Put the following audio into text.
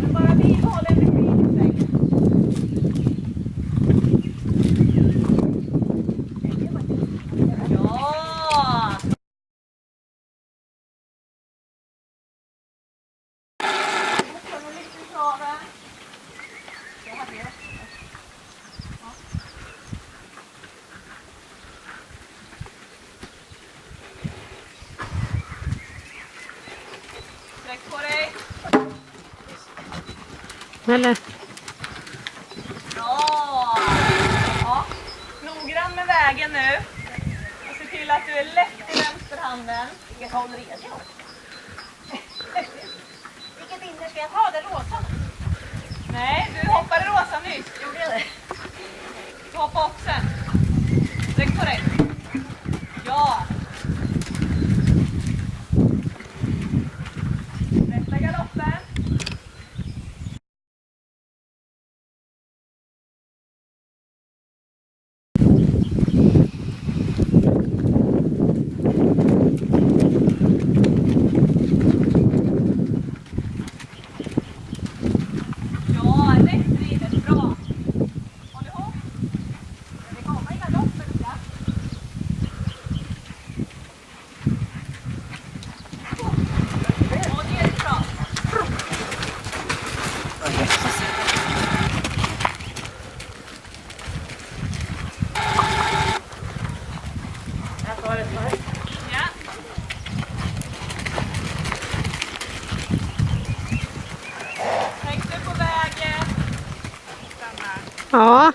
Men bara bibehåll energin i svängen. Ja! Sträck på dig. Eller? Bra! Ja. Noggrann med vägen nu. Och se till att du är lätt i vänsterhanden. Vilket håll rediga. Vilket inner ska jag ta? Det rosa? Nej, du hoppade rosa nyss. Gjorde jag det? Du hoppar upp sen. Sträck på dig. Ja. Rätta galoppen. Ja, rätt vridet. Bra. Håll ihop. Ska vi komma i galoppen ibland? Ja, det är bra. Jag tar det först. Ja. Tänk du på vägen. Stanna. Ja.